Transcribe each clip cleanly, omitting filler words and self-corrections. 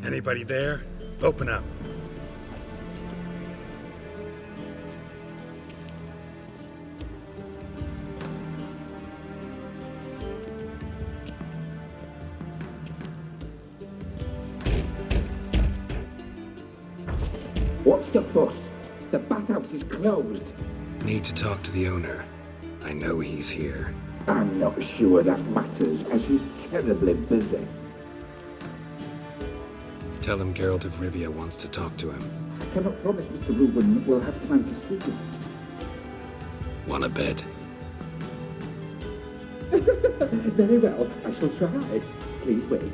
Anybody there? Open up. What's the fuss? The bathhouse is closed. Need to talk to the owner. I know he's here. I'm not sure that matters, as he's terribly busy. Tell him Geralt of Rivia wants to talk to him. I cannot promise Mr. Reuven will have time to see him. Want a bed? Very well, I shall try. Please wait.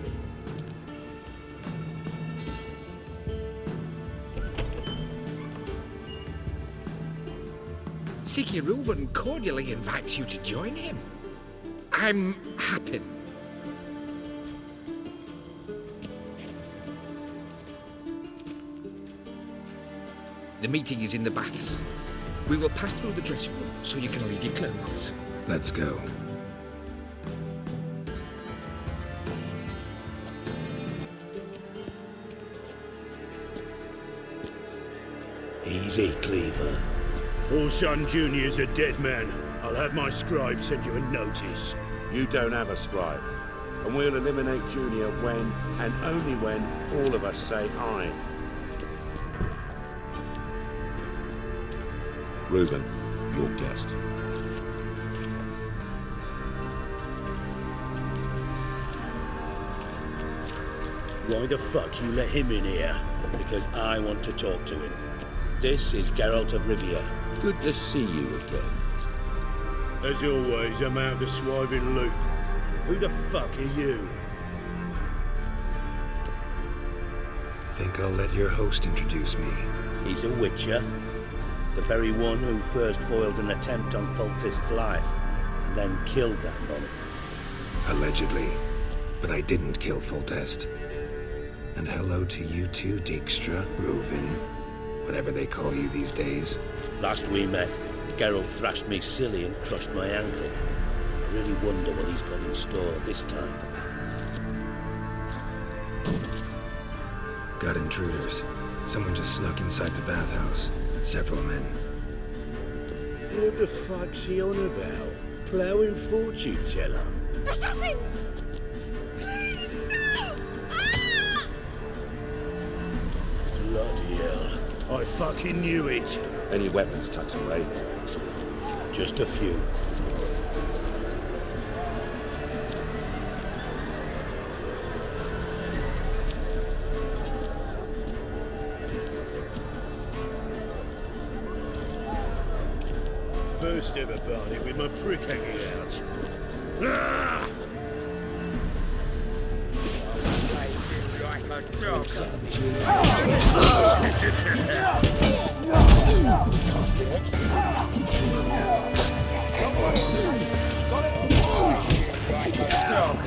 Siki Reuven cordially invites you to join him. I'm happy. The meeting is in the baths. We will pass through the dressing room so you can leave your clothes. Let's go. Easy, Cleaver. Orson Jr.'s a dead man. I'll have my scribe send you a notice. You don't have a scribe. And we'll eliminate Junior when, and only when, all of us say aye. Reuven, your guest. Why the fuck you let him in here? Because I want to talk to him. This is Geralt of Rivia. Good to see you again. As always, I'm out the swiving loop. Who the fuck are you? Think I'll let your host introduce me. He's a witcher. The very one who first foiled an attempt on Foltest's life, and then killed that monarch. Allegedly. But I didn't kill Foltest. And hello to you too, Dijkstra, Reuven, whatever they call you these days. Last we met, Geralt thrashed me silly and crushed my ankle. I really wonder what he's got in store this time. Got intruders. Someone just snuck inside the bathhouse. Several men. What the fuck's he on about? Ploughing fortune teller? Assassins! Please, no! Ah! Bloody hell. I fucking knew it. Any weapons tucked away? Just a few. First ever party with my prick hanging out. Ah! Like a dog.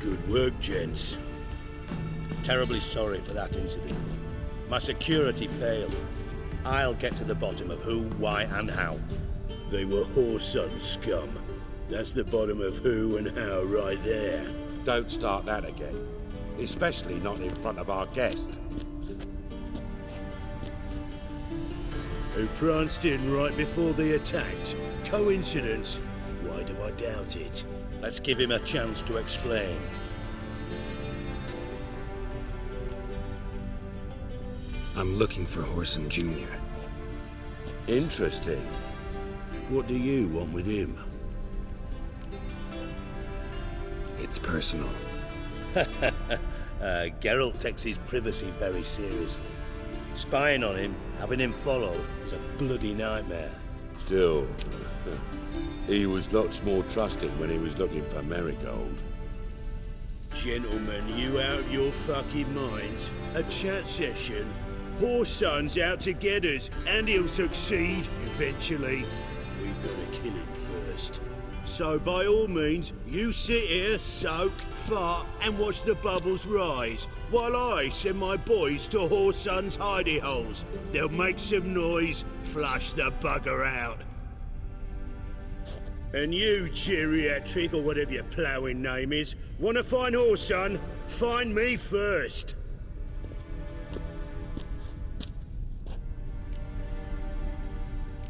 Good work, gents. Terribly sorry for that incident. My security failed. I'll get to the bottom of who, why, and how. They were whoreson scum. That's the bottom of who and how right there. Don't start that again. Especially not in front of our guest. Who pranced in right before they attacked. Coincidence? Why do I doubt it? Let's give him a chance to explain. I'm looking for Whoreson Jr. Interesting. What do you want with him? It's personal. Geralt takes his privacy very seriously. Spying on him, having him followed, is a bloody nightmare. Still, he was lots more trusting when he was looking for Marigold. Gentlemen, you out your fucking minds? A chat session? Whoreson's out to get us, and he'll succeed eventually. We've got to kill him first. So by all means, you sit here, soak, fart, and watch the bubbles rise, while I send my boys to Whoreson's hidey holes. They'll make some noise, flush the bugger out. And you, geriatric, or whatever your ploughing name is, want to find Whoreson? Find me first.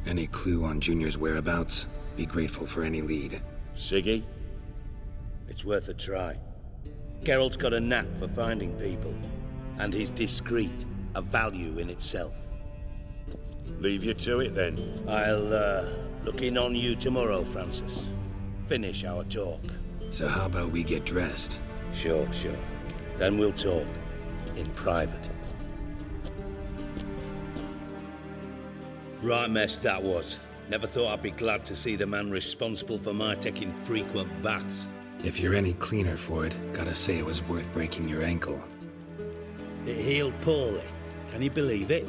Any clue on Junior's whereabouts? Be grateful for any lead. Siggy? It's worth a try. Geralt's got a knack for finding people, and he's discreet, a value in itself. Leave you to it then. I'll, look in on you tomorrow, Francis. Finish our talk. So how about we get dressed? Sure. Then we'll talk. In private. Right mess that was. Never thought I'd be glad to see the man responsible for my taking frequent baths. If you're any cleaner for it, gotta say it was worth breaking your ankle. It healed poorly. Can you believe it?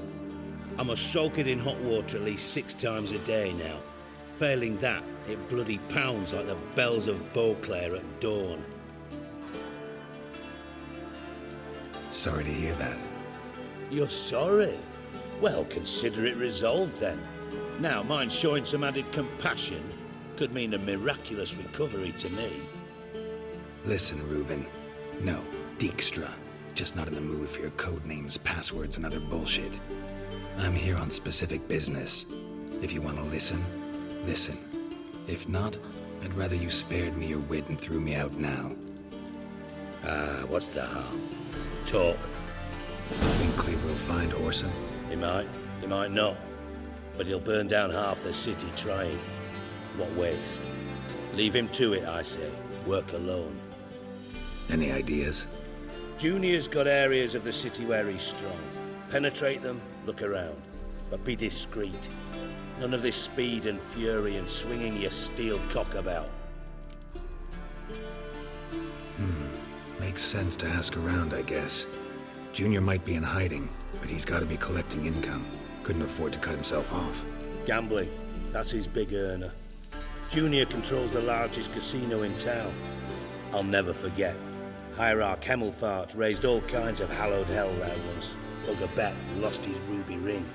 I must soak it in hot water at least 6 times a day now. Failing that, it bloody pounds like the bells of Beauclair at dawn. Sorry to hear that. You're sorry? Well, consider it resolved then. Now, mind showing some added compassion could mean a miraculous recovery to me. Listen, Reuven. No, Dijkstra. Just not in the mood for your code names, passwords, and other bullshit. I'm here on specific business. If you want to listen, listen. If not, I'd rather you spared me your wit and threw me out now. What's the harm? Talk. Think Cleaver will find Whoreson? He might not. But he'll burn down half the city trying. What waste? Leave him to it, I say. Work alone. Any ideas? Junior's got areas of the city where he's strong. Penetrate them, look around. But be discreet. None of this speed and fury and swinging your steel cock about. Makes sense to ask around, I guess. Junior might be in hiding, but he's got to be collecting income. Couldn't afford to cut himself off. Gambling, that's his big earner. Junior controls the largest casino in town. I'll never forget. Hierarch Hemmelfart raised all kinds of hallowed hell there once. Took a bet and lost his ruby ring.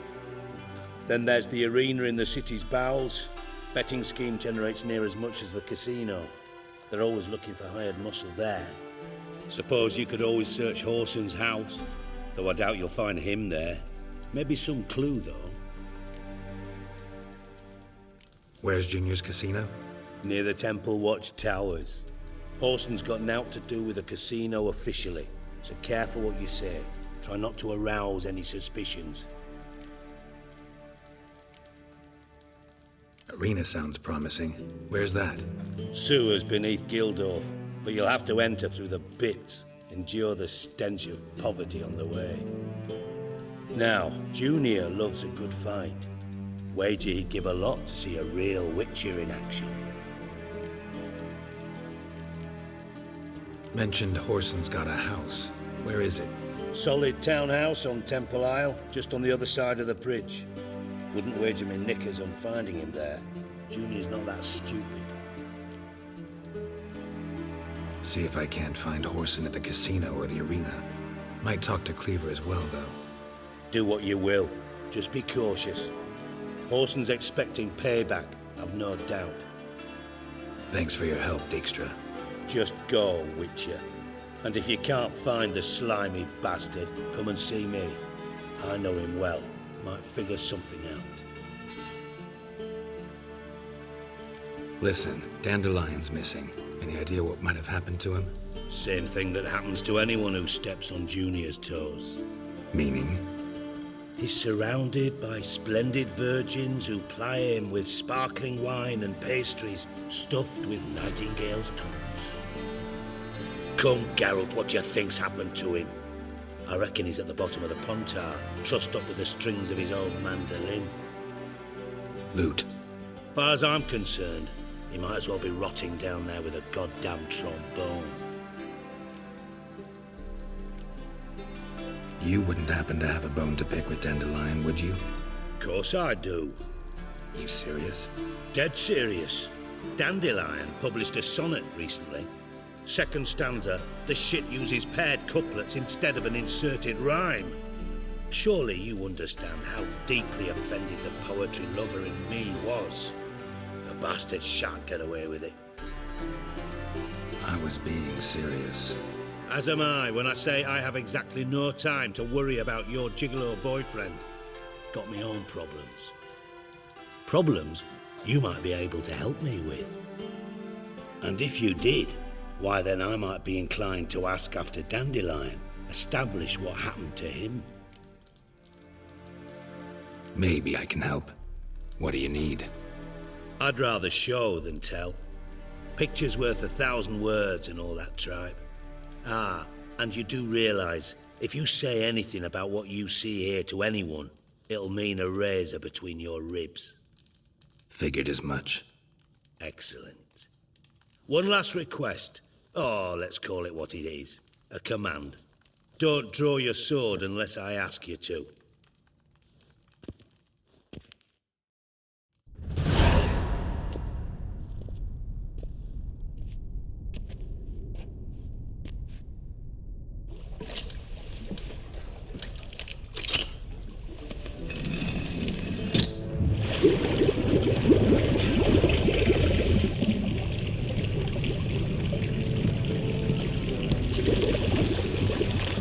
Then there's the arena in the city's bowels. Betting scheme generates near as much as the casino. They're always looking for hired muscle there. Suppose you could always search Whoreson's house, though I doubt you'll find him there. Maybe some clue, though. Where's Junior's casino? Near the Temple Watch Towers. Whoreson's got naught to do with the casino officially, so careful what you say. Try not to arouse any suspicions. Arena sounds promising. Where's that? Sewers beneath Gildorf, but you'll have to enter through the pits, endure the stench of poverty on the way. Now, Junior loves a good fight. Wager he'd give a lot to see a real Witcher in action. Mentioned Whoreson's got a house. Where is it? Solid townhouse on Temple Isle, just on the other side of the bridge. Wouldn't wager me knickers on finding him there. Junior's not that stupid. See if I can't find Whoreson at the casino or the arena. Might talk to Cleaver as well, though. Do what you will. Just be cautious. Whoreson's expecting payback, I've no doubt. Thanks for your help, Dijkstra. Just go, Witcher. And if you can't find the slimy bastard, come and see me. I know him well. Might figure something out. Listen, Dandelion's missing. Any idea what might have happened to him? Same thing that happens to anyone who steps on Junior's toes. Meaning? He's surrounded by splendid virgins who ply him with sparkling wine and pastries stuffed with nightingales' tongues. Come, Geralt, what do you think's happened to him? I reckon he's at the bottom of the Pontar, trussed up with the strings of his own mandolin. Loot. Far as I'm concerned, he might as well be rotting down there with a goddamn trombone. You wouldn't happen to have a bone to pick with Dandelion, would you? Course I do. You serious? Dead serious. Dandelion published a sonnet recently. Second stanza, the shit uses paired couplets instead of an inserted rhyme. Surely you understand how deeply offended the poetry lover in me was. The bastard shan't get away with it. I was being serious. As am I when I say I have exactly no time to worry about your gigolo boyfriend. Got me own problems. Problems you might be able to help me with. And if you did, why then I might be inclined to ask after Dandelion, establish what happened to him. Maybe I can help. What do you need? I'd rather show than tell. Picture's worth 1,000 words and all that tripe. Ah, and you do realise, if you say anything about what you see here to anyone, it'll mean a razor between your ribs. Figured as much. Excellent. One last request. Oh, let's call it what it is. A command. Don't draw your sword unless I ask you to.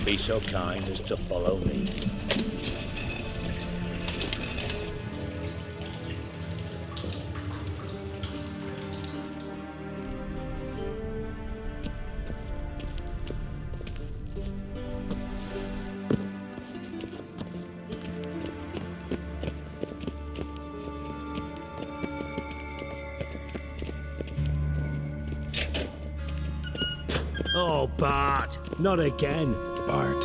Be so kind as to follow me. Oh, Bart, not again. Bart.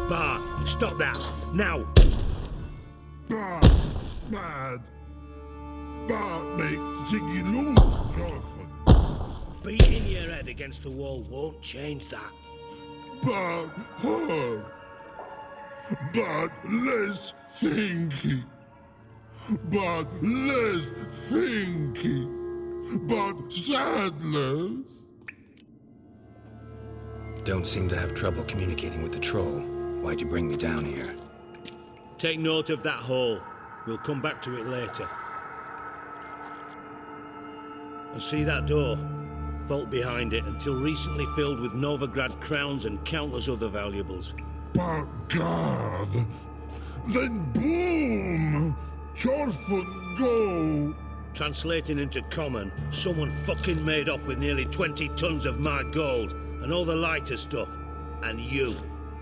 Bart, stop that, now! Bart, bad. Bart makes Ziggy lose, Jonathan. Beating your head against the wall won't change that. Bart hard. Bart less thinky. Bart less thinky. Bart sadless. Don't seem to have trouble communicating with the troll. Why'd you bring me down here? Take note of that hole. We'll come back to it later. And see that door? Vault behind it, until recently filled with Novigrad crowns and countless other valuables. But God, then boom! Chorford go! Translating into common, someone fucking made off with nearly 20 tons of my gold and all the lighter stuff, and you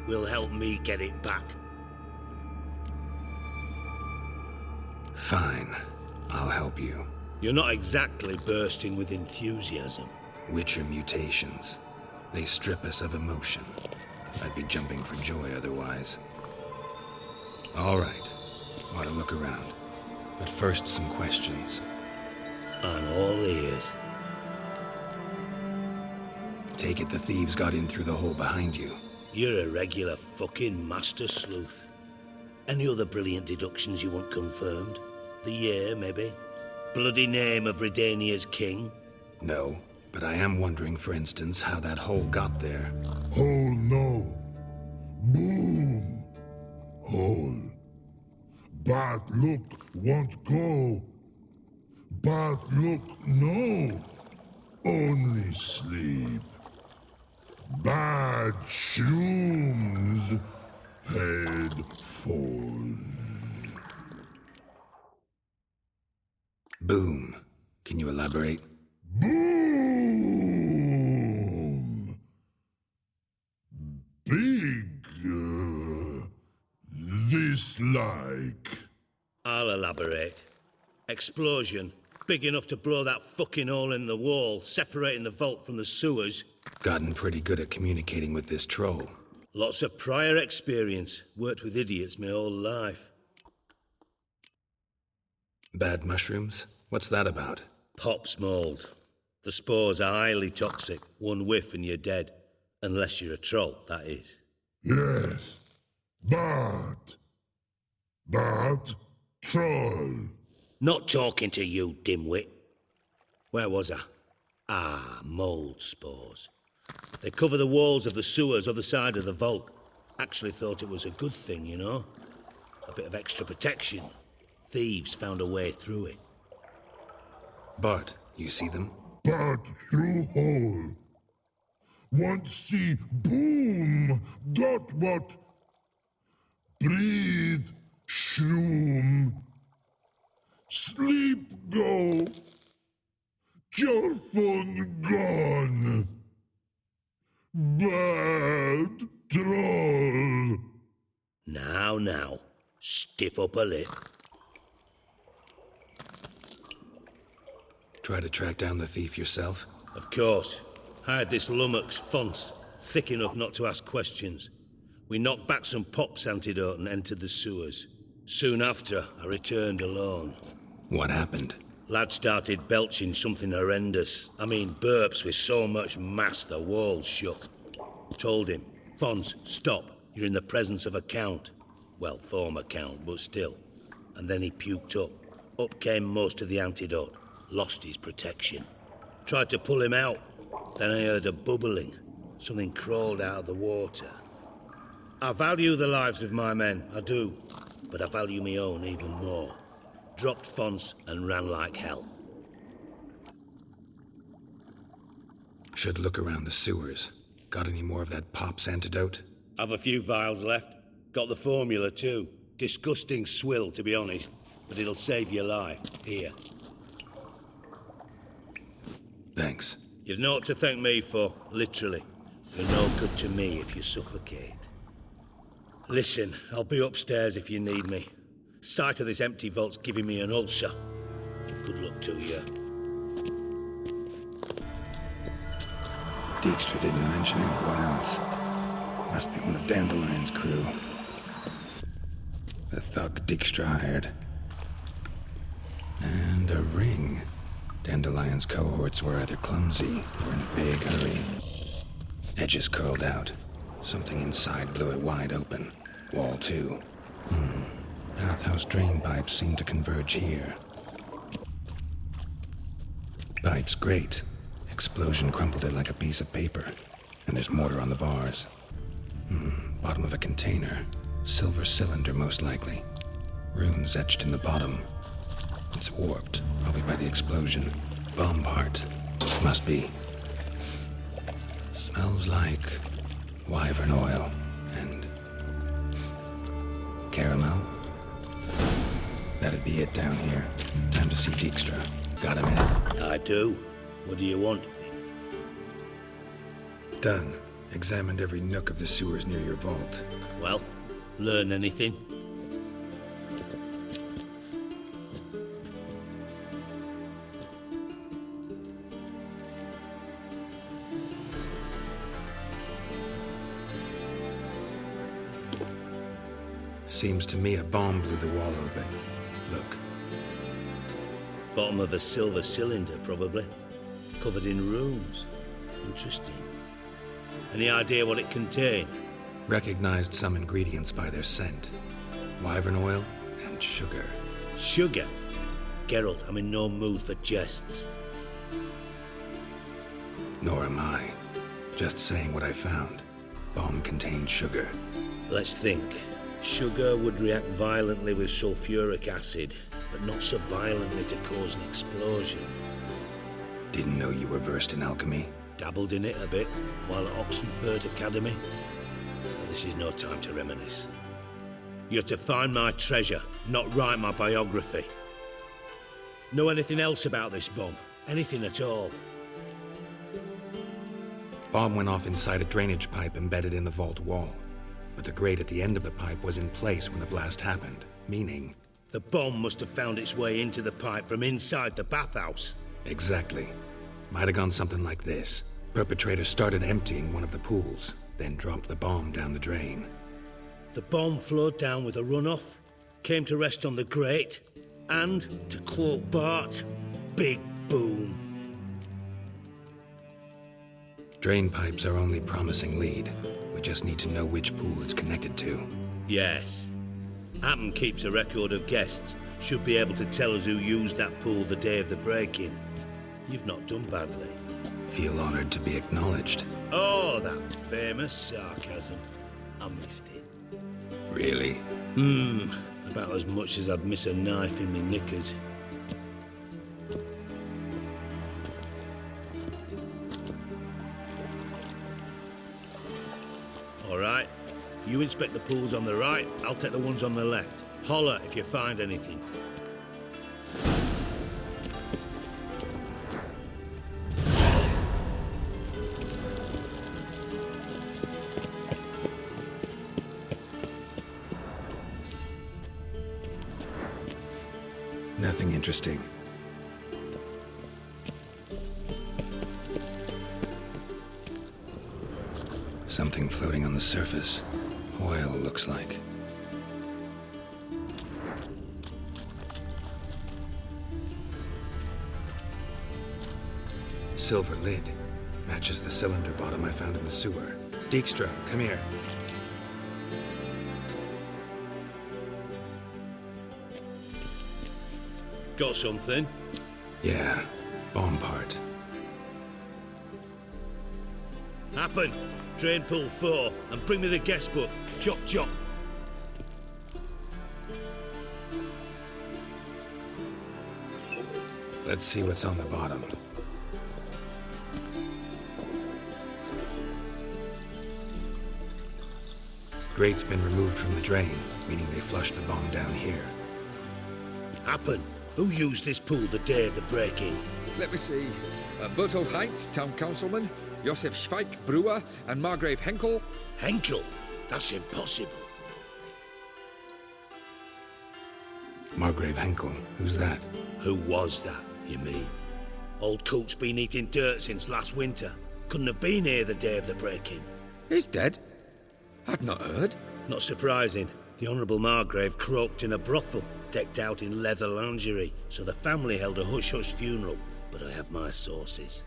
will help me get it back. Fine. I'll help you. You're not exactly bursting with enthusiasm. Witcher mutations. They strip us of emotion. I'd be jumping for joy otherwise. All right. Want to look around. But first, some questions. I'm all ears. Take it the thieves got in through the hole behind you. You're a regular fucking master sleuth. Any other brilliant deductions you want confirmed? The year, maybe? Bloody name of Redania's king? No, but I am wondering, for instance, how that hole got there. Hole no. Boom. Hole. Bad look won't go. Bad look no. Only sleep. Bad shrooms. Head falls. Boom. Can you elaborate? Boom. Big. This like. I'll elaborate. Explosion. Big enough to blow that fucking hole in the wall, separating the vault from the sewers. Gotten pretty good at communicating with this troll. Lots of prior experience. Worked with idiots my whole life. Bad mushrooms? What's that about? Pops mold. The spores are highly toxic. One whiff and you're dead. Unless you're a troll, that is. Yes. Bat troll. Not talking to you, dimwit. Where was I? Ah, mold spores. They cover the walls of the sewers other side of the vault. Actually thought it was a good thing, you know? A bit of extra protection. Thieves found a way through it. Bart, you see them? Bat through hole. Want see boom. Dot what? Breathe. Shroom. Sleep go. Your phone gone. Bad troll. Now. Stiff upper lip. Try to track down the thief yourself? Of course. Hired this lummox Fonce, thick enough not to ask questions. We knocked back some Pop's antidote and entered the sewers. Soon after, I returned alone. What happened? Lad started belching something horrendous. I mean, burps with so much mass the walls shook. Told him, Fonce, stop. You're in the presence of a count. Well, former count, but still. And then he puked up. Up came most of the antidote. Lost his protection. Tried to pull him out. Then I heard a bubbling. Something crawled out of the water. I value the lives of my men, I do. But I value my own even more. Dropped Fonce and ran like hell. Should look around the sewers. Got any more of that Pop's antidote? I've a few vials left. Got the formula too. Disgusting swill, to be honest. But it'll save your life. Here. Thanks. You've naught to thank me for, literally. You're no good to me if you suffocate. Listen, I'll be upstairs if you need me. Sight of this empty vault's giving me an ulcer. Good luck to you. Dijkstra didn't mention anyone else. Must be one of Dandelion's crew. The thug Dijkstra hired. And a ring. Dandelion's cohorts were either clumsy or in a big hurry. Edges curled out. Something inside blew it wide open. Wall too. Bathhouse drain pipes seem to converge here. Pipes great. Explosion crumpled it like a piece of paper. And there's mortar on the bars. Bottom of a container. Silver cylinder most likely. Runes etched in the bottom. It's warped, probably by the explosion. Bomb part. Must be. Smells like wyvern oil and caramel. That'd be it down here. Time to see Dijkstra. Got a minute? I do. What do you want? Done. Examined every nook of the sewers near your vault. Well, learn anything? Seems to me a bomb blew the wall open. Look. Bottom of a silver cylinder, probably. Covered in runes. Interesting. Any idea what it contained? Recognized some ingredients by their scent. Wyvern oil and sugar. Sugar? Geralt, I'm in no mood for jests. Nor am I. Just saying what I found. Bomb contained sugar. Let's think. Sugar would react violently with sulfuric acid, but not so violently to cause an explosion. Didn't know you were versed in alchemy. Dabbled in it a bit while at Oxenford Academy. But this is no time to reminisce. You're to find my treasure, not write my biography. Know anything else about this bomb? Anything at all? Bomb went off inside a drainage pipe embedded in the vault wall. But the grate at the end of the pipe was in place when the blast happened, meaning... The bomb must have found its way into the pipe from inside the bathhouse. Exactly. Might have gone something like this. Perpetrator started emptying one of the pools, then dropped the bomb down the drain. The bomb flowed down with a runoff, came to rest on the grate, and, to quote Bart, big boom. Drain pipes are only promising lead. We just need to know which pool it's connected to. Yes. Hammond keeps a record of guests. Should be able to tell us who used that pool the day of the break-in. You've not done badly. Feel honored to be acknowledged. Oh, that famous sarcasm. I missed it. Really? About as much as I'd miss a knife in me knickers. All right. You inspect the pools on the right, I'll take the ones on the left. Holler if you find anything. Nothing interesting. Something floating on the surface. Oil, looks like. Silver lid. Matches the cylinder bottom I found in the sewer. Dijkstra, come here. Got something? Yeah, bomb part. Happen. Drain pool 4 and bring me the guest book. Chop chop. Let's see what's on the bottom. Grate's been removed from the drain, meaning they flushed the bomb down here. Happen. Who used this pool the day of the break-in? Let me see. Berthold Heinz, town councilman, Josef Schweik, brewer, and Margrave Henkel. Henkel? That's impossible. Margrave Henkel, who's that? Who was that, you mean? Old Coot's been eating dirt since last winter. Couldn't have been here the day of the break-in. He's dead? I'd not heard. Not surprising. The Honourable Margrave croaked in a brothel, decked out in leather lingerie, so the family held a hush-hush funeral, but I have my sources.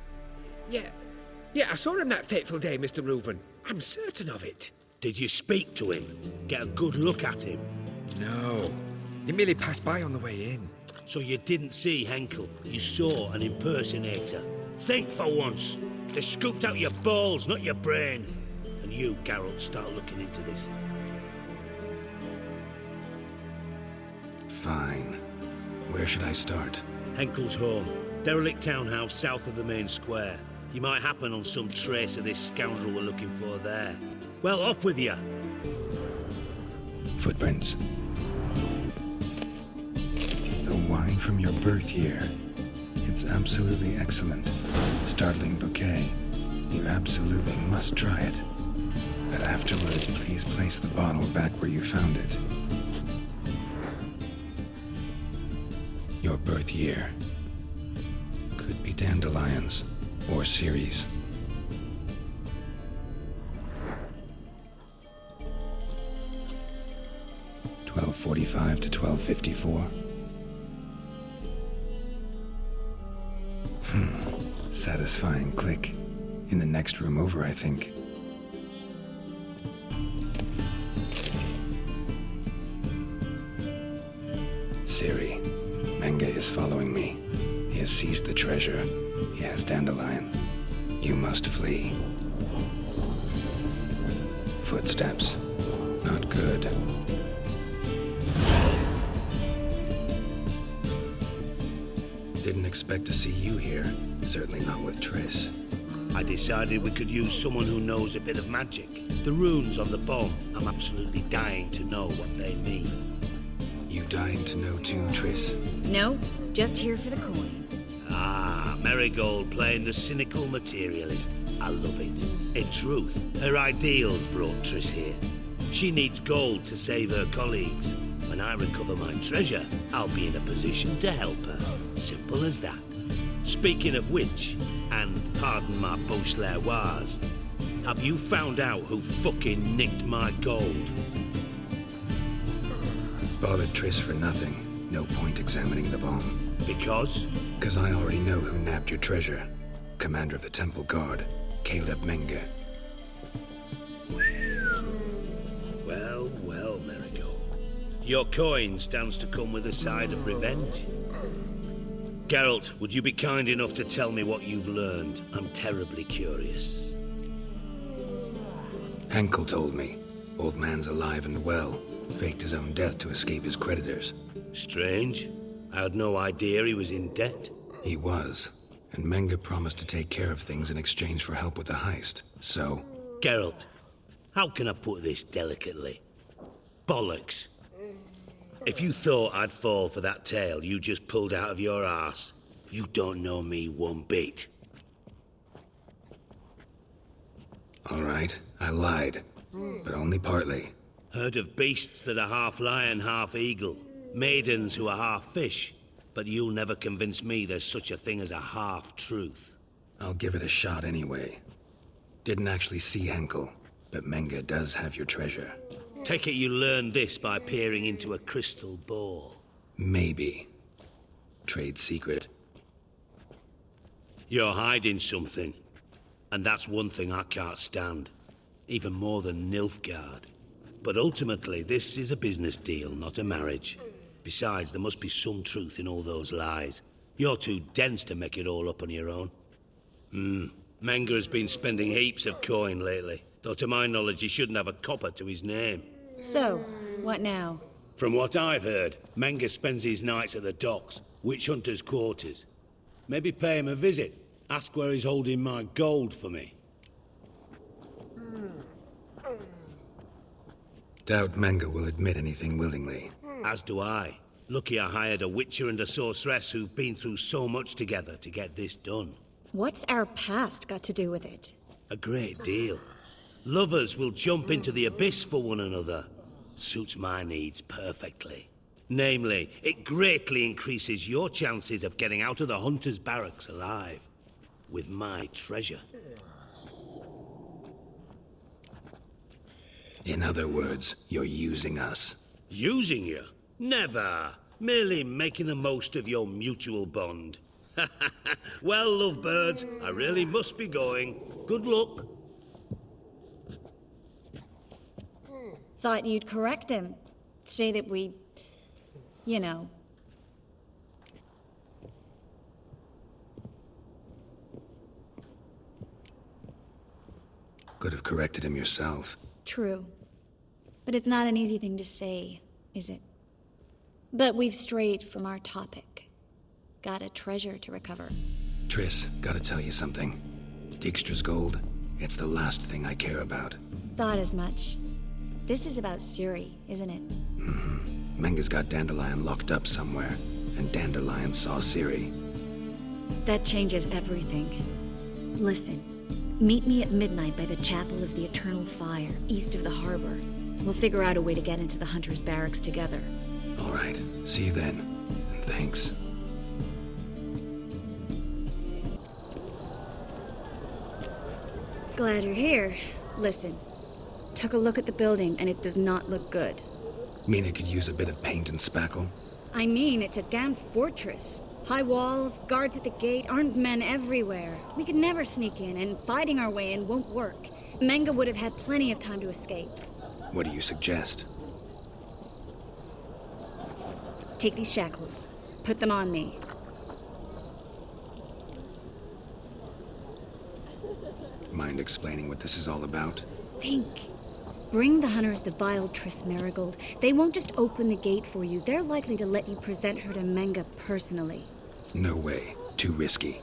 Yeah, I saw him that fateful day, Mr. Reuven. I'm certain of it. Did you speak to him? Get a good look at him? No. He merely passed by on the way in. So you didn't see Henkel, you saw an impersonator. Think for once. They scooped out your balls, not your brain. And you, Geralt, start looking into this. Fine. Where should I start? Henkel's home. Derelict townhouse south of the main square. You might happen on some trace of this scoundrel we're looking for there. Well, off with you. Footprints. The wine from your birth year. It's absolutely excellent. Startling bouquet. You absolutely must try it. But afterwards, please place the bottle back where you found it. Your birth year. Could be dandelions or Ceres. $12:45 to $12:54. Satisfying click. In the next room over, I think. Siri, Menge is following me. He has seized the treasure. He has dandelion. You must flee. Footsteps. Not good. Didn't expect to see you here. Certainly not with Triss. I decided we could use someone who knows a bit of magic. The runes on the bomb, I'm absolutely dying to know what they mean. You dying to know too, Triss? No, just here for the coin. Ah, Marigold playing the cynical materialist. I love it. In truth, her ideals brought Triss here. She needs gold to save her colleagues. When I recover my treasure, I'll be in a position to help her. Simple as that. Speaking of which, and pardon my Beauclervoise, have you found out who fucking nicked my gold? Bothered Triss for nothing. No point examining the bomb. Because? Because I already know who nabbed your treasure. Commander of the Temple Guard, Caleb Menge. Well, well, now. Your coin stands to come with a side of revenge. Geralt, would you be kind enough to tell me what you've learned? I'm terribly curious. Henkel told me. Old man's alive and well. Faked his own death to escape his creditors. Strange. I had no idea he was in debt. He was. And Menge promised to take care of things in exchange for help with the heist. So... Geralt, how can I put this delicately? Bollocks. If you thought I'd fall for that tale you just pulled out of your arse, you don't know me one bit. All right, I lied. But only partly. Heard of beasts that are half lion, half eagle. Maidens who are half fish. But you'll never convince me there's such a thing as a half-truth. I'll give it a shot anyway. Didn't actually see Henkel, but Menge does have your treasure. Take it you learned this by peering into a crystal ball. Maybe. Trade secret. You're hiding something. And that's one thing I can't stand. Even more than Nilfgaard. But ultimately, this is a business deal, not a marriage. Besides, there must be some truth in all those lies. You're too dense to make it all up on your own. Menge has been spending heaps of coin lately. Though to my knowledge, he shouldn't have a copper to his name. So, what now? From what I've heard, Menge spends his nights at the docks, witch hunters' quarters. Maybe pay him a visit. Ask where he's holding my gold for me. Doubt Menge will admit anything willingly. As do I. Lucky I hired a witcher and a sorceress who've been through so much together to get this done. What's our past got to do with it? A great deal. Lovers will jump into the abyss for one another. Suits my needs perfectly. Namely, it greatly increases your chances of getting out of the hunter's barracks alive. With my treasure. In other words, you're using us. Using you? Never. Merely making the most of your mutual bond. Well, lovebirds, I really must be going. Good luck. Thought you'd correct him. Say that we... you know... Could have corrected him yourself. True. But it's not an easy thing to say, is it? But we've strayed from our topic. Got a treasure to recover. Triss, gotta tell you something. Dijkstra's gold, it's the last thing I care about. Thought as much. This is about Ciri, isn't it? Menge's got Dandelion locked up somewhere, and Dandelion saw Ciri. That changes everything. Listen, meet me at midnight by the Chapel of the Eternal Fire, east of the harbor. We'll figure out a way to get into the Hunter's Barracks together. All right, see you then, and thanks. Glad you're here. Listen, took a look at the building and it does not look good. Mean it could use a bit of paint and spackle? I mean, it's a damn fortress. High walls, guards at the gate, armed men everywhere. We could never sneak in, and fighting our way in won't work. Menge would have had plenty of time to escape. What do you suggest? Take these shackles. Put them on me. Mind explaining what this is all about? Think. Bring the hunters the vile Triss Marigold. They won't just open the gate for you. They're likely to let you present her to Menge personally. No way. Too risky.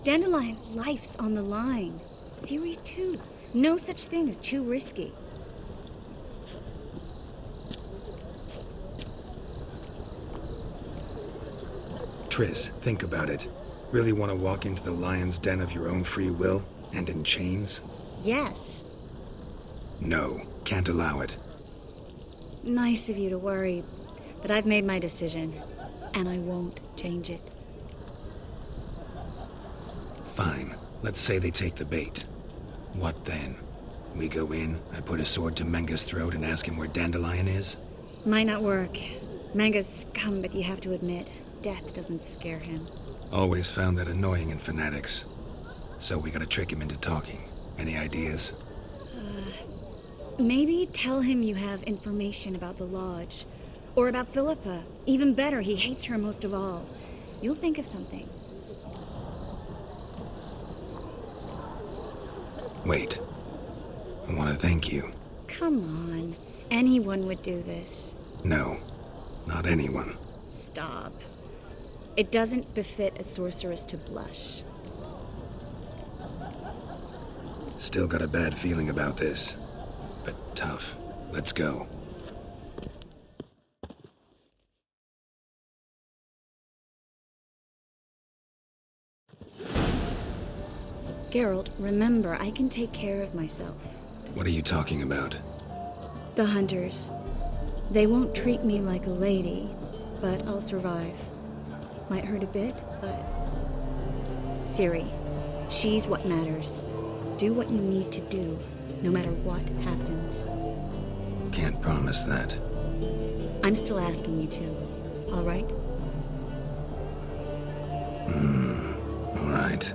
Dandelion's life's on the line. Ciri's too. No such thing as too risky. Triss, think about it. Really want to walk into the lion's den of your own free will, and in chains? Yes. No, can't allow it. Nice of you to worry, but I've made my decision, and I won't change it. Fine. Let's say they take the bait. What then? We go in, I put a sword to Menge's throat and ask him where Dandelion is? Might not work. Menge's scum, but you have to admit, death doesn't scare him. Always found that annoying in fanatics. So we gotta trick him into talking. Any ideas? Maybe tell him you have information about the lodge. Or about Philippa. Even better, he hates her most of all. You'll think of something. Wait. I want to thank you. Come on. Anyone would do this. No, not anyone. Stop. It doesn't befit a sorceress to blush. Still got a bad feeling about this. But tough. Let's go. Geralt, remember, I can take care of myself. What are you talking about? The hunters. They won't treat me like a lady, but I'll survive. Might hurt a bit, but... Ciri, she's what matters. Do what you need to do, no matter what happens. Can't promise that. I'm still asking you to, all right? All right.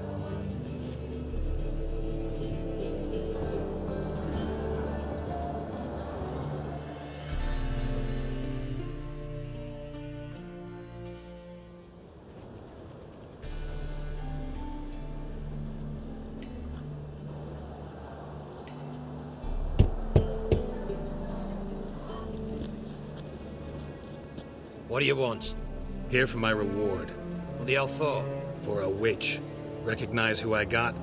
What do you want? Here for my reward. What the hell for? For a witch. Recognize who I got?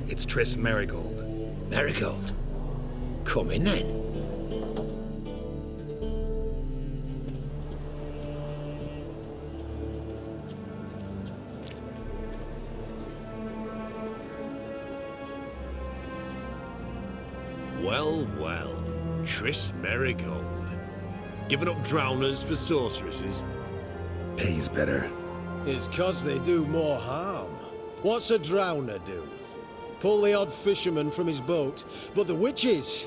It's Triss Merigold. Marigold. Come in then. Well, well. Triss Merigold. Giving up drowners for sorceresses? Pays better. It's 'cause they do more harm. What's a drowner do? Pull the odd fisherman from his boat. But the witches,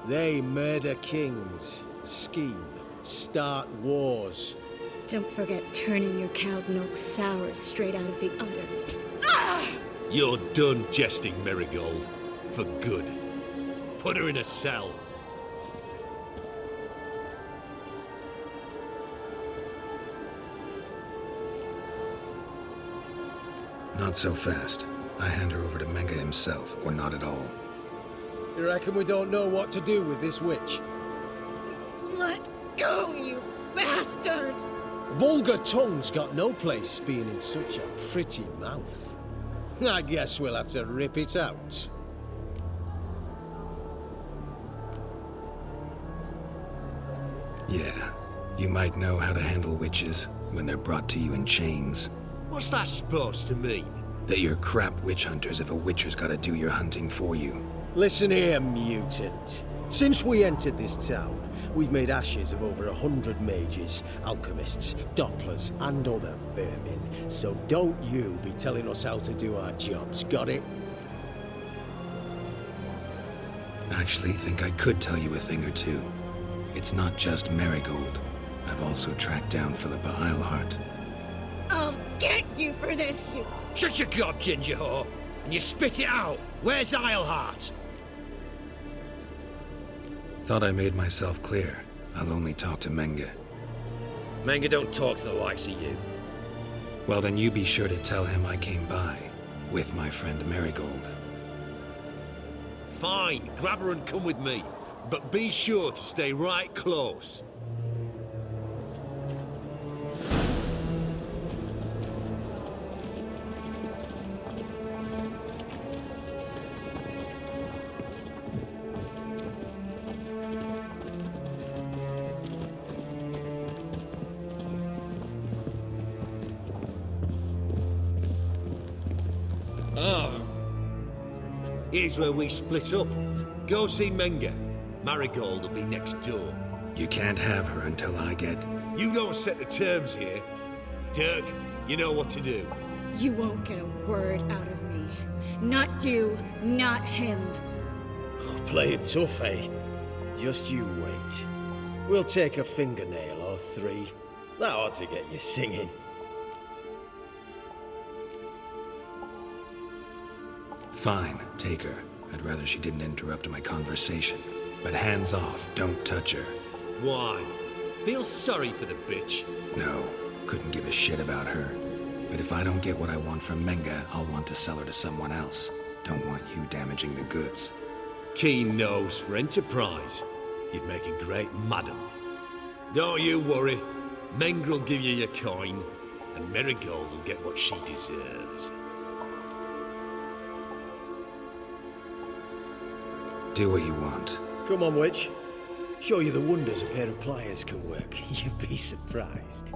they murder kings, scheme, start wars. Don't forget turning your cow's milk sour straight out of the udder. You're done jesting, Merigold. For good. Put her in a cell. Not so fast. I hand her over to Menga himself, or not at all. You reckon we don't know what to do with this witch? Let go, you bastard! Vulgar tongue's got no place being in such a pretty mouth. I guess we'll have to rip it out. Yeah, you might know how to handle witches when they're brought to you in chains. What's that supposed to mean? That you're crap witch hunters if a witcher's gotta do your hunting for you. Listen here, mutant. Since we entered this town, we've made ashes of over 100 mages, alchemists, dopplers, and other vermin. So don't you be telling us how to do our jobs, got it? Actually, think I could tell you a thing or two. It's not just Merigold. I've also tracked down Philippa Eilhart. I'll get you for this, you... Shut your gob, ginger whore, and you spit it out. Where's Eilhart? Thought I made myself clear. I'll only talk to Menga. Menga don't talk to the likes of you. Well, then you be sure to tell him I came by, with my friend Merigold. Fine, grab her and come with me. But be sure to stay right close. Here's where we split up. Go see Menga. Marigold will be next door. You can't have her until I get... You don't set the terms here. Dirk, you know what to do. You won't get a word out of me. Not you, not him. Play it tough, eh? Just you wait. We'll take a fingernail or three. That ought to get you singing. Fine, take her. I'd rather she didn't interrupt my conversation. But hands off, don't touch her. Why? Feel sorry for the bitch? No, couldn't give a shit about her. But if I don't get what I want from Menga, I'll want to sell her to someone else. Don't want you damaging the goods. Keen nose for enterprise. You'd make a great madam. Don't you worry. Menga will give you your coin, and Marigold will get what she deserves. Do what you want. Come on, witch. Show you the wonders a pair of pliers can work. You'd be surprised.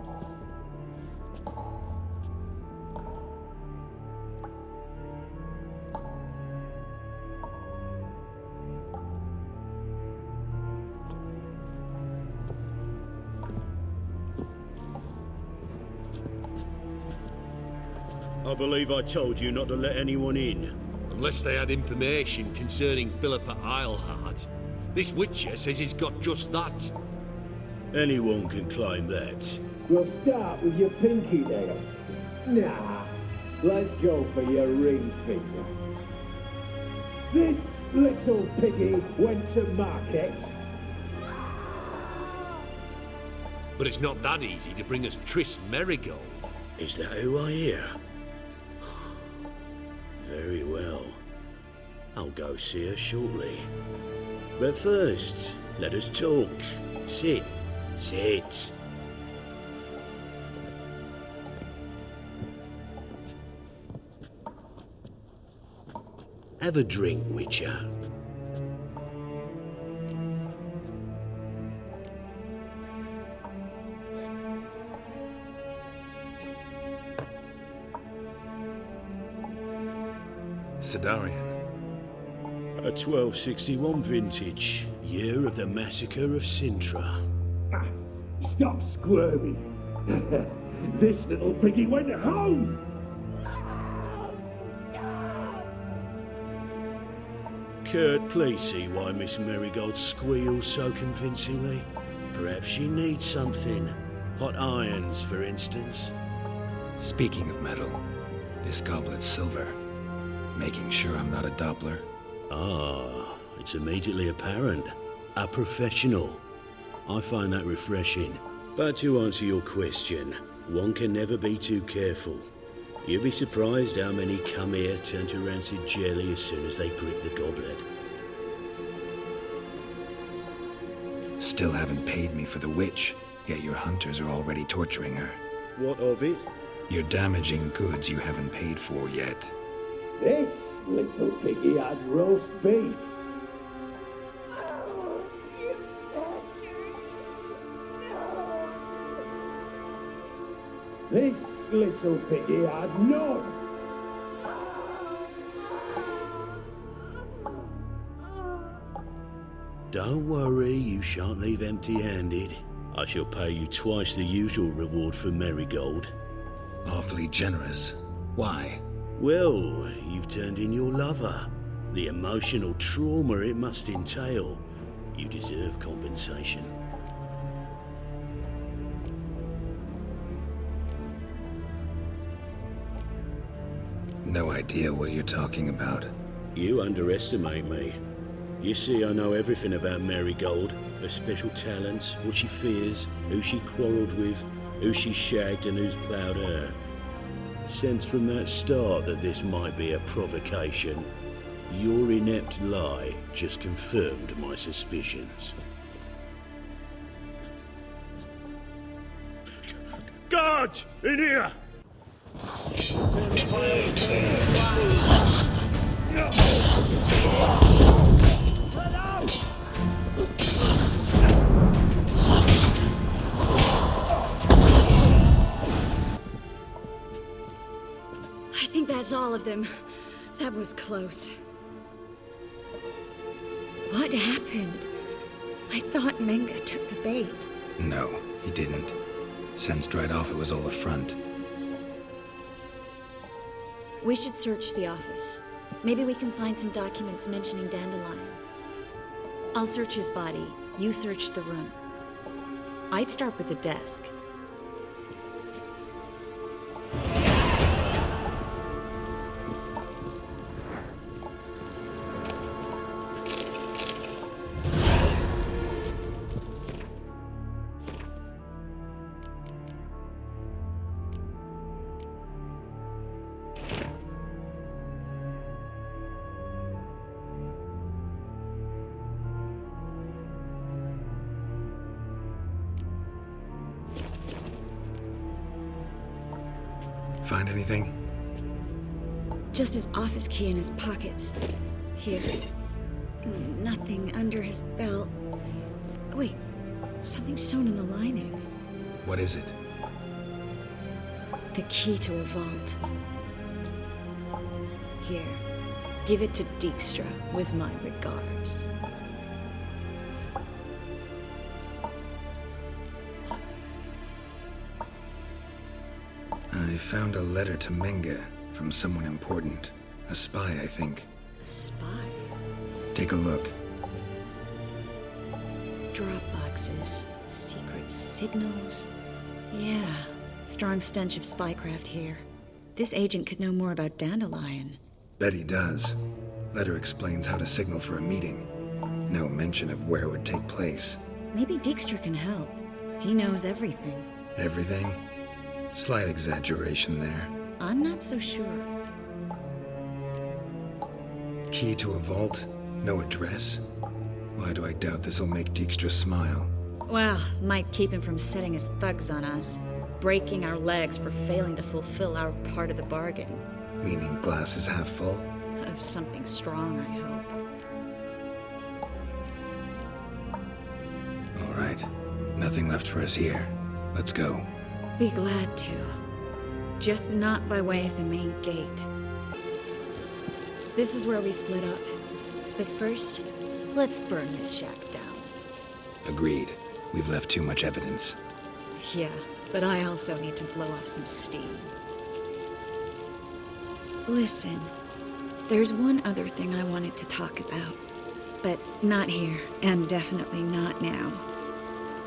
I believe I told you not to let anyone in. Unless they had information concerning Philippa Eilhart. This witcher says he's got just that. Anyone can claim that. We'll start with your pinky nail. Nah, let's go for your ring finger. This little piggy went to market. But it's not that easy to bring us Triss Marigold. Is that who I hear? Very well. I'll go see her shortly. But first, let us talk. Sit. Sit. Have a drink, Witcher. Sidarian. A 1261 vintage, year of the massacre of Sintra. Ah, stop squirming. This little piggy went home. Kurt, please see why Miss Marigold squeals so convincingly. Perhaps she needs something. Hot irons, for instance. Speaking of metal, this goblet's silver. Making sure I'm not a Doppler. Ah, it's immediately apparent. A professional. I find that refreshing. But to answer your question, one can never be too careful. You'll be surprised how many come here turn to rancid jelly as soon as they grip the goblet. Still haven't paid me for the witch, yet your hunters are already torturing her. What of it? You're damaging goods you haven't paid for yet. This little piggy had roast beef. This little piggy had none. Don't worry, you shan't leave empty-handed. I shall pay you twice the usual reward for Marigold. Awfully generous. Why? Well, you've turned in your lover. The emotional trauma it must entail. You deserve compensation. No idea what you're talking about. You underestimate me. You see, I know everything about Marigold, her special talents, what she fears, who she quarrelled with, who she shagged and who's ploughed her. Sensed from that start that this might be a provocation. Your inept lie just confirmed my suspicions. Guards! In here! I think that's all of them. That was close. What happened? I thought Menga took the bait. No, he didn't. Sensed right off it was all a front. We should search the office. Maybe we can find some documents mentioning Dandelion. I'll search his body. You search the room. I'd start with the desk. Find anything? Just his office key in his pockets. Here. Nothing under his belt. Wait, something's sewn in the lining. What is it? The key to a vault. Here, give it to Dijkstra with my regards. I found a letter to Menga from someone important. A spy, I think. A spy? Take a look. Drop boxes, secret signals. Yeah, strong stench of spycraft here. This agent could know more about Dandelion. Bet he does. Letter explains how to signal for a meeting. No mention of where it would take place. Maybe Dijkstra can help. He knows everything. Everything? Slight exaggeration there. I'm not so sure. Key to a vault? No address? Why do I doubt this'll make Dijkstra smile? Well, might keep him from setting his thugs on us. Breaking our legs for failing to fulfill our part of the bargain. Meaning glass is half full? Of something strong, I hope. All right. Nothing left for us here. Let's go. Be glad to. Just not by way of the main gate. This is where we split up. But first, let's burn this shack down. Agreed. We've left too much evidence. Yeah, but I also need to blow off some steam. Listen, there's one other thing I wanted to talk about. But not here, and definitely not now.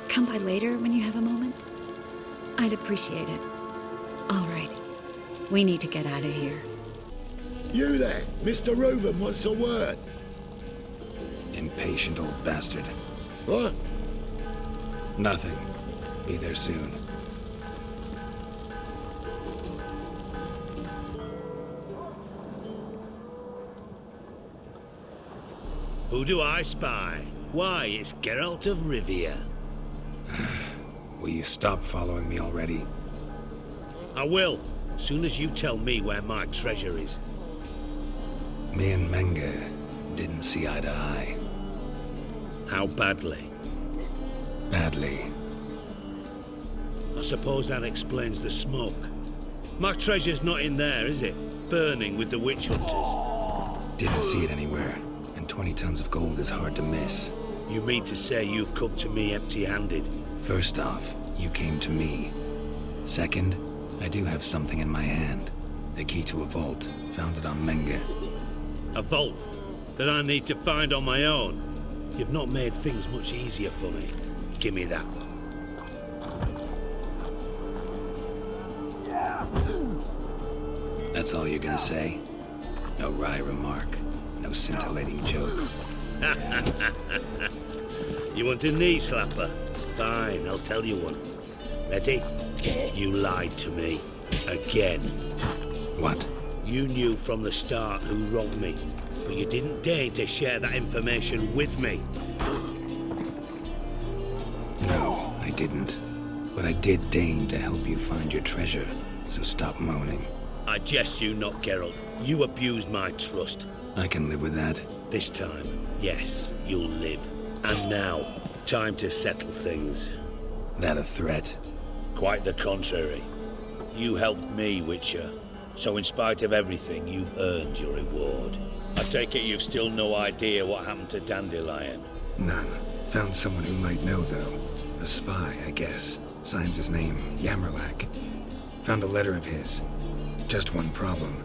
Come by later when you have a moment? I'd appreciate it. All right. We need to get out of here. You there, Mr. Reuven wants a word. Impatient old bastard. What? Nothing. Be there soon. Who do I spy? Why, it's Geralt of Rivia. Will you stop following me already? I will, soon as you tell me where my treasure is. Me and Menga didn't see eye to eye. How badly? Badly. I suppose that explains the smoke. My treasure's not in there, is it? Burning with the witch hunters. Didn't see it anywhere, and 20 tons of gold is hard to miss. You mean to say you've come to me empty-handed? First off, you came to me. Second, I do have something in my hand. The key to a vault, found it on Menga. A vault that I need to find on my own? You've not made things much easier for me. Give me that. That's all you're gonna say? No wry remark, no scintillating joke. You want a knee slapper? Fine, I'll tell you one. Ready? You lied to me. Again. What? You knew from the start who robbed me, but you didn't deign to share that information with me. No, I didn't. But I did deign to help you find your treasure, so stop moaning. I jest you not, Geralt. You abused my trust. I can live with that. This time, yes, you'll live. And now, time to settle things. That a threat? Quite the contrary. You helped me, Witcher. So in spite of everything, you've earned your reward. I take it you've still no idea what happened to Dandelion. None. Found someone who might know, though. A spy, I guess. Signs his name, Yamerlak. Found a letter of his. Just one problem.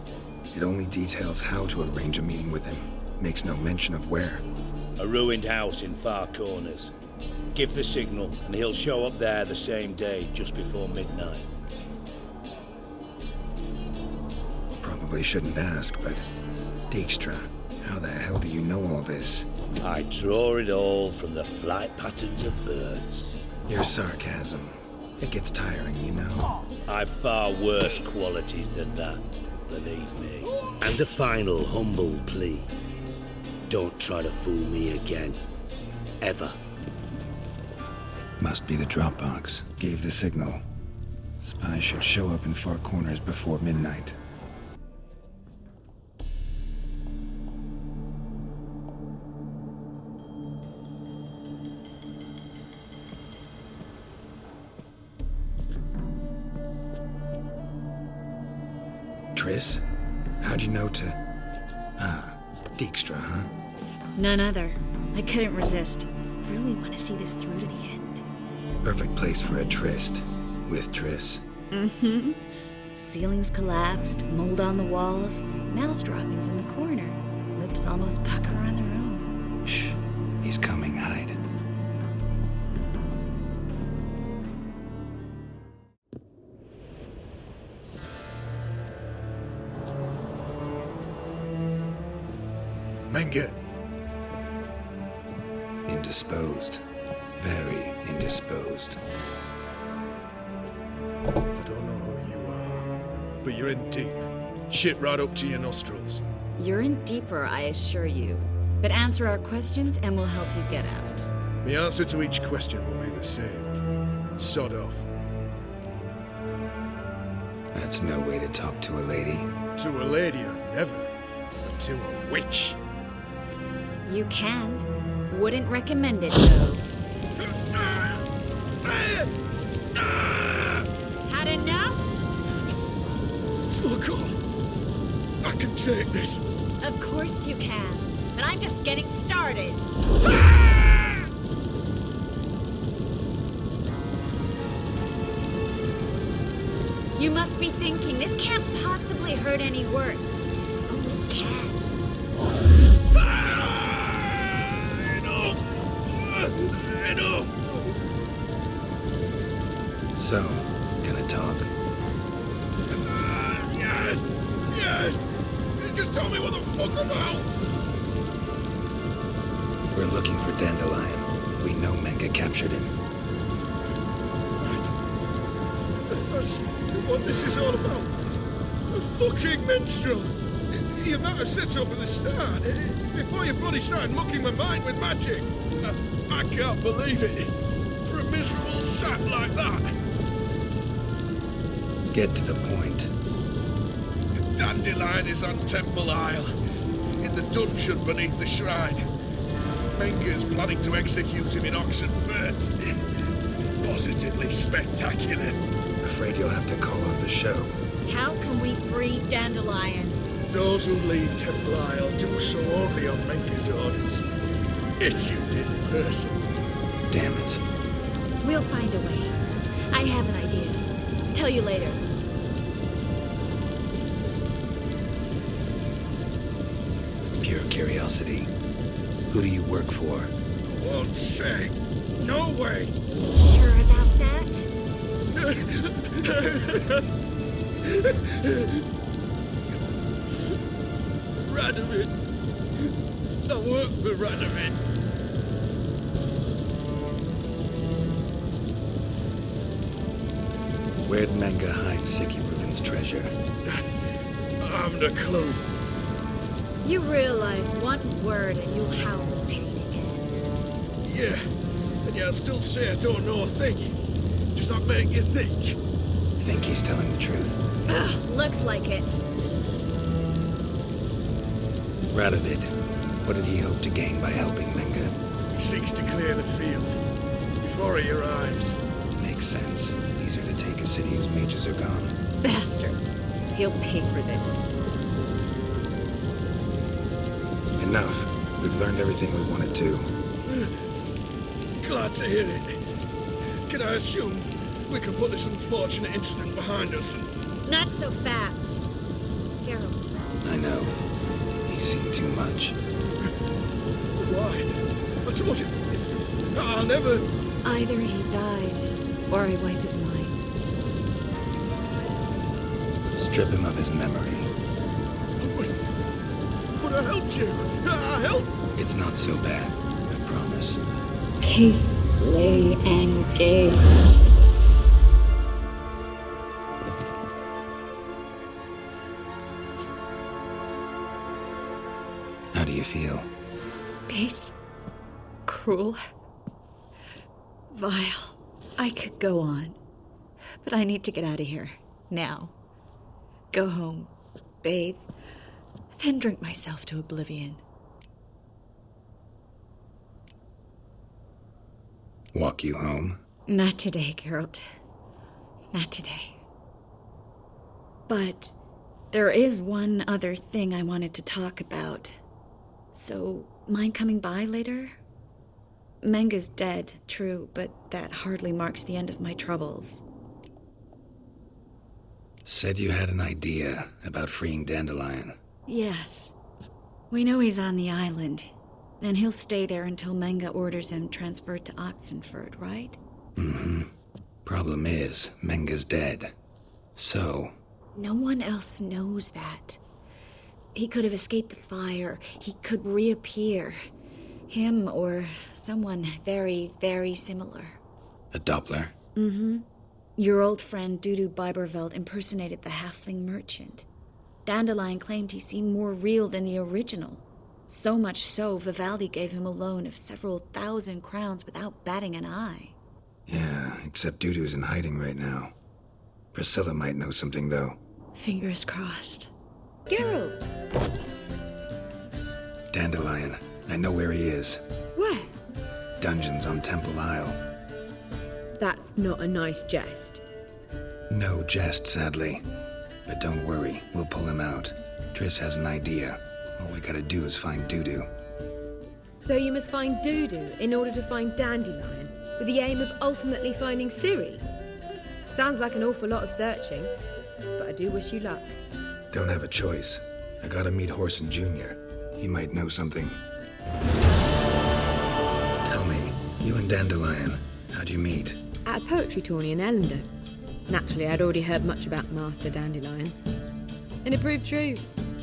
It only details how to arrange a meeting with him. Makes no mention of where. A ruined house in Far Corners. Give the signal, and he'll show up there the same day, just before midnight. Probably shouldn't ask, but... Dijkstra, how the hell do you know all this? I draw it all from the flight patterns of birds. Your sarcasm. It gets tiring, you know. I've far worse qualities than that, believe me. And a final humble plea. Don't try to fool me again. Ever. Must be the Dropbox. Gave the signal. I should show up in far corners before midnight. Triss? How'd you know to... Dijkstra, huh? None other. I couldn't resist. Really want to see this through to the end. Perfect place for a tryst. With Triss. Mm-hmm. Ceilings collapsed, mold on the walls, mouse droppings in the corner. Lips almost pucker on their own. Shh. He's coming, hide. Menge. Indisposed. Very indisposed. I don't know who you are, but you're in deep. Shit right up to your nostrils. You're in deeper, I assure you. But answer our questions and we'll help you get out. The answer to each question will be the same. Sod off. That's no way to talk to a lady. To a lady, I never. But to a witch. You can. Wouldn't recommend it, though. Had enough? Fuck off. I can take this. Of course you can. But I'm just getting started. You must be thinking, this can't possibly hurt any worse. Oh, it can. Enough! So, gonna talk? Yes! Just tell me what the fuck about! We're looking for Dandelion. We know Menge captured him. That's what this is all about. A fucking minstrel! You might have said so from the start, before you bloody started mucking my mind with magic. I can't believe it. For a miserable sap like that. Get to the point. Dandelion is on Temple Isle, in the dungeon beneath the shrine. Menge's planning to execute him in Oxenfurt. Positively spectacular. Afraid you'll have to call off the show. How can we free Dandelion? Those who leave Temple Isle do so only on Menge's orders. Issued in person. Damn it. We'll find a way. I have an idea. Tell you later. Pure curiosity. Who do you work for? I won't say. No way. Sure about that? Radovid. I work for Radovid. Where'd Menge hide Sicky Reuven's treasure? I haven't a clue. You realize one word and you'll howl with pain again. Yeah, and yet I'll still say I don't know a thing. Does that make you think? Think he's telling the truth? Ugh, looks like it. Radovid, what did he hope to gain by helping Menge? He seeks to clear the field before he arrives. Makes sense. Easier to take a city whose mages are gone. Bastard. He'll pay for this. Enough. We've learned everything we wanted to. Glad to hear it. Can I assume we can put this unfortunate incident behind us and... Not so fast. Geralt. I know. He's seen too much. Why? I told you. I'll never... Either he dies, or I wipe his mind. Strip him of his memory. But I helped you. I helped. It's not so bad, I promise. Casely and gay. How do you feel? Base. Cruel. Vile. I could go on. But I need to get out of here. Now. Go home, bathe, then drink myself to oblivion. Walk you home? Not today, Geralt. Not today. But there is one other thing I wanted to talk about. So, mind coming by later? Menga's dead, true, but that hardly marks the end of my troubles. Said you had an idea about freeing Dandelion. Yes. We know he's on the island, and he'll stay there until Menga orders him transferred to Oxenford, right? Mm-hmm. Problem is, Menga's dead. So... No one else knows that. He could have escaped the fire. He could reappear. Him or someone very, very similar. A Doppler? Mm-hmm. Your old friend Dudu Biberveld impersonated the halfling merchant. Dandelion claimed he seemed more real than the original. So much so, Vivaldi gave him a loan of several thousand crowns without batting an eye. Yeah, except Dudu's in hiding right now. Priscilla might know something, though. Fingers crossed. Geralt! Dandelion. I know where he is. Where? Dungeons on Temple Isle. That's not a nice jest. No jest, sadly. But don't worry, we'll pull him out. Triss has an idea. All we gotta do is find Dudu. So you must find Dudu in order to find Dandelion, with the aim of ultimately finding Ciri? Sounds like an awful lot of searching, but I do wish you luck. Don't have a choice. I gotta meet Horson Jr. He might know something. Tell me, you and Dandelion, how'd you meet? At a poetry tourney in Ellendale. Naturally, I'd already heard much about Master Dandelion. And it proved true.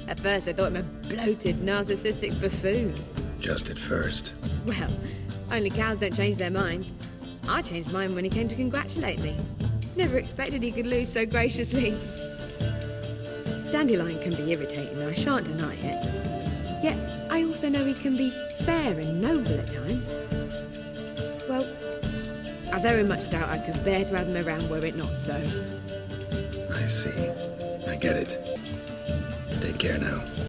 At first, I thought him a bloated, narcissistic buffoon. Just at first. Well, only cows don't change their minds. I changed mine when he came to congratulate me. Never expected he could lose so graciously. Dandelion can be irritating, I shan't deny it. Yet, I also know he can be fair and noble at times. Well, I very much doubt I could bear to have him around were it not so. I see. I get it. Take care now.